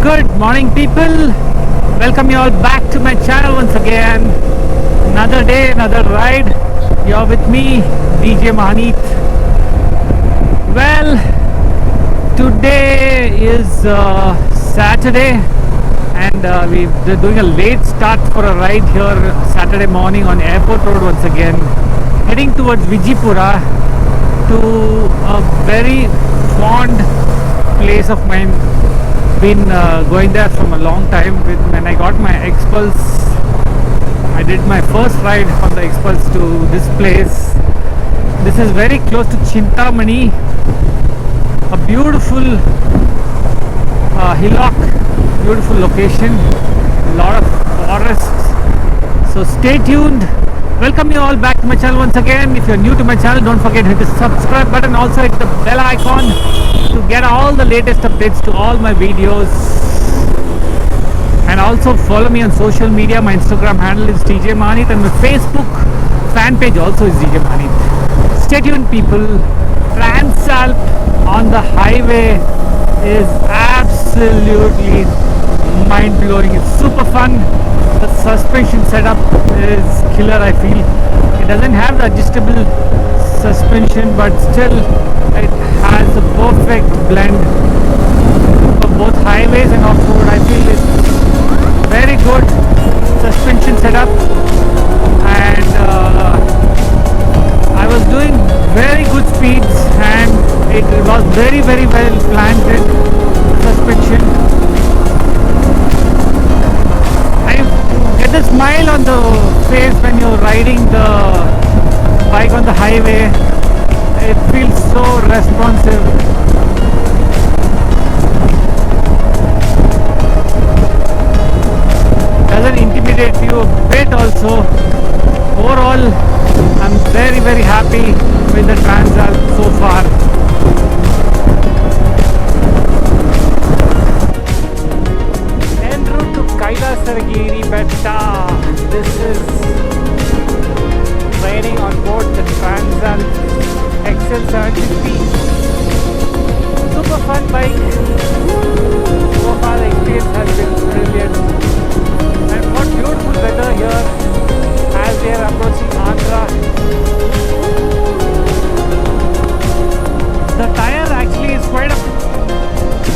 Good morning, people. Welcome you all back to my channel once again. Another day, another ride. You're with me, Djmahaneet. Well, today is Saturday, and we're doing a late start for a ride here Saturday morning on Airport Road once again, heading towards Vijaypura to a very fond place of mine. Been going there from a long time. When I got my X-Pulse, I did my first ride on the X-Pulse to this place. This is very close to Chitamani, a beautiful hillock, beautiful location, a lot of forests. So stay tuned. Welcome you all back to my channel once again. If you're new to my channel, don't forget to hit the subscribe button. Also hit the bell icon to get all the latest updates to all my videos. And also follow me on social media. My Instagram handle is Djmahaneet and my Facebook fan page also is Djmahaneet. Stay tuned, people. Transalp on the highway is absolutely mind-blowing. It's super fun. The suspension setup is killer, I feel. It doesn't have the adjustable suspension, but still it has a perfect blend for both highways and off-road. I feel it's very good suspension setup, and I was doing very good speeds, and it was very well planted suspension. The smile on the face when you're riding the bike on the highway, it feels so responsive. Doesn't intimidate you a bit also. Overall, I'm very happy with the Transalp so far. Kailasala Giri Betta. This is riding on board the Transalp XL750. Super fun bike. So far the experience has been brilliant. And what beautiful weather here as we are approaching Andhra. The tire actually is quite a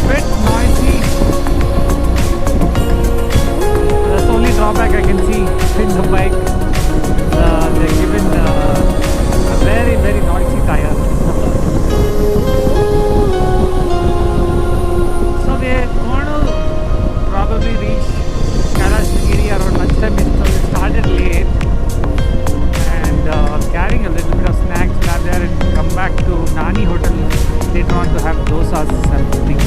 bit noisy. Drawback I can see in the bike, they're given a very noisy tire. So we're going to probably reach Kailasa Giri around lunchtime. So we started late and carrying a little bit of snacks. We'll have there and come back to Nani Hotel later on to have dosas and something.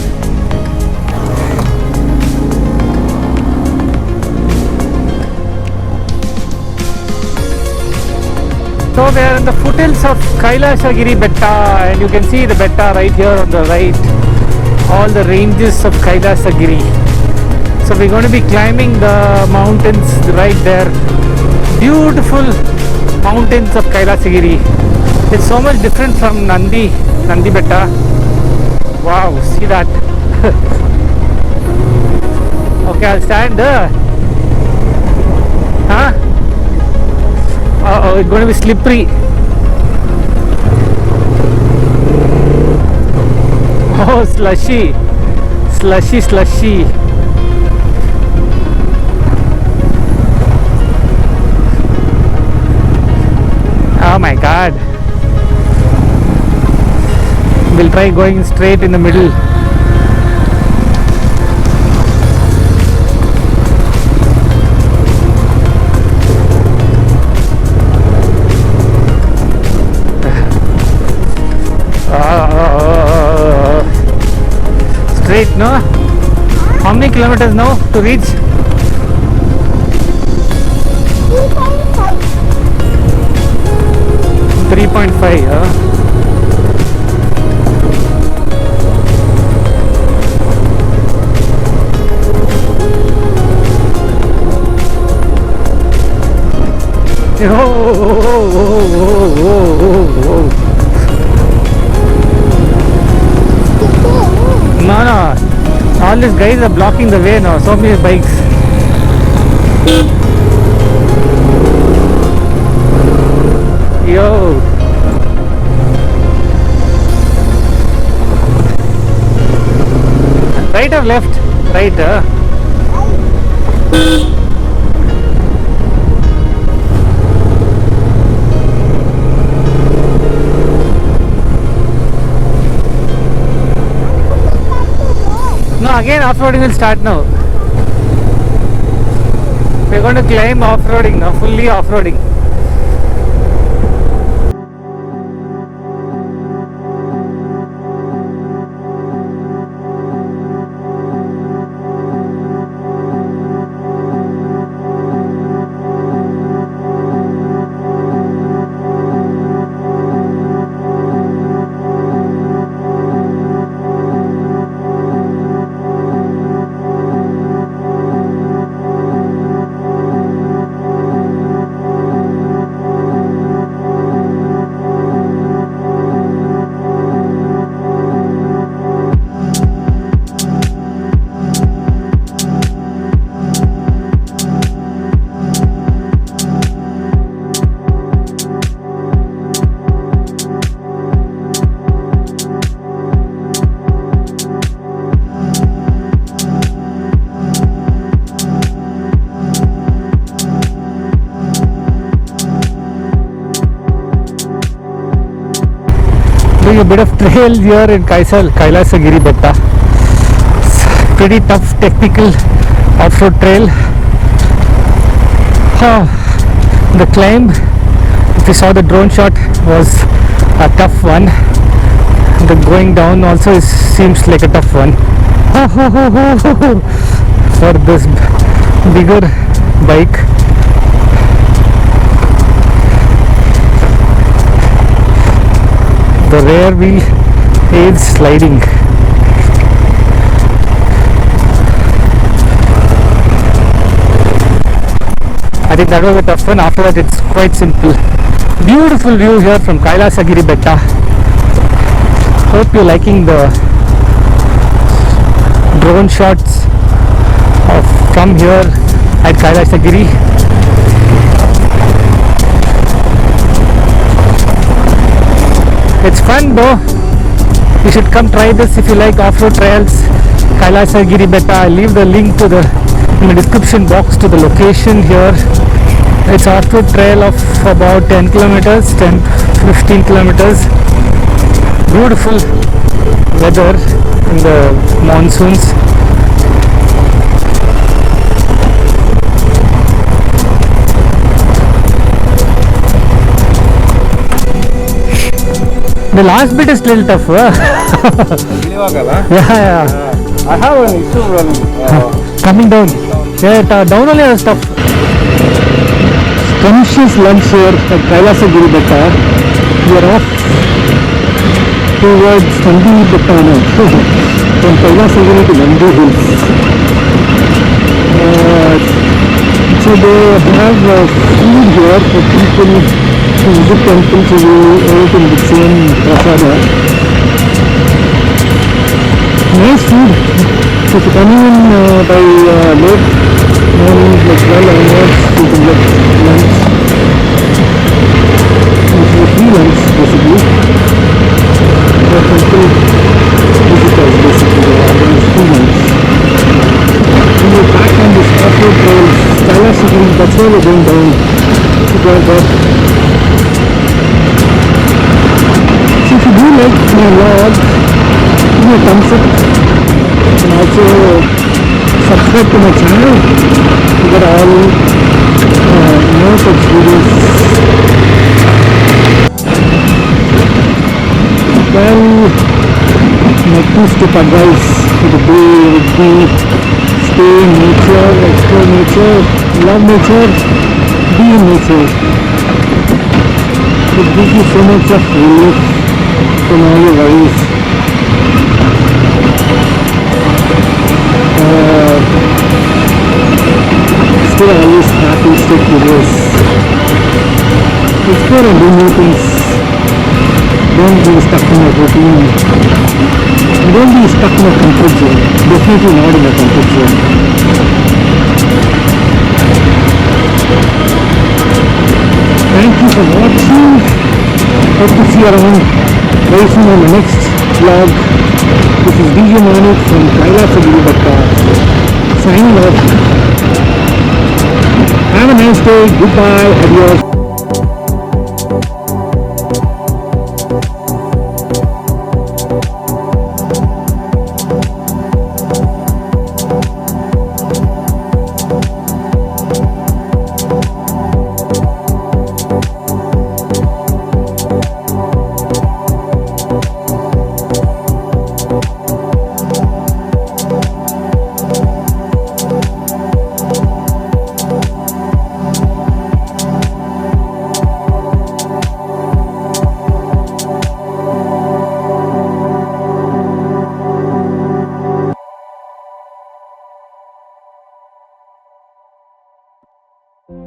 So we are in the foothills of Kailasagiri Betta, and you can see the Betta right here on the right, all the ranges of Kailasagiri. So we're going to be climbing the mountains right there. Beautiful mountains of Kailasagiri. It's so much different from Nandi Betta. Wow, see that. Okay, I'll stand there. Huh? Oh, it's going to be slippery. Oh, slushy. Oh my god. We'll try going straight in the middle. Straight, no? How many kilometers now to reach? 3.5, huh? All these guys are blocking the way now. So many bikes. Yo. Right or left? Right. No, again off-roading will start now. We're going to climb off-roading now, fully off-roading. Doing a bit of trail here in Kailasa Giri Betta. Pretty tough technical off-road trail. The climb, if you saw the drone shot, was a tough one. The going down also seems like a tough one. For this bigger bike. The rear wheel is sliding. I think that was a tough one. After that it's quite simple. Beautiful view here from Kailasagiri Betta. Hope you're liking the drone shots from here at Kailasagiri. It's fun though. You should come try this if you like off-road trails. Kailasagiri Betta. I'll leave the link in the description box to the location here. It's off-road trail of about 10 kilometers, 10-15 kilometers. Beautiful weather in the monsoons. The last bit is little tough. Yeah. I have an issue when coming down. Yeah, down only was tough. Conscious lunch here at Kailasa Giri Betta. We are off towards Nandi Betta now. From Kailasa Giri to Nandi Hills. So they have food here for people who visit temples who eat in the same prasada. Nice food. So if you come in by late morning, like 12 hours, you can get lunch. Which is a free lunch basically. For temple visitors basically, they organize free lunch. When we're back on this off-road trails, Kailasa Giri, that's where we're going down. So if you do like my vlog, give me a thumbs up and also subscribe to my channel to get all more such videos. Well, my two-step advice for the day would be stay in nature, explore nature, love nature, be in nature. It gives you so much of relief from all your worries. Stay always happy, stay curious. Explore and do new things. Don't be stuck in a routine. You don't Nobody is stuck in a comfort zone. Definitely not in a comfort zone. Thank you for watching. Hope to see you around very soon on the next vlog. This is Djmahaneet from Kailasa Giri signing off. Have a nice day. Goodbye. Adios.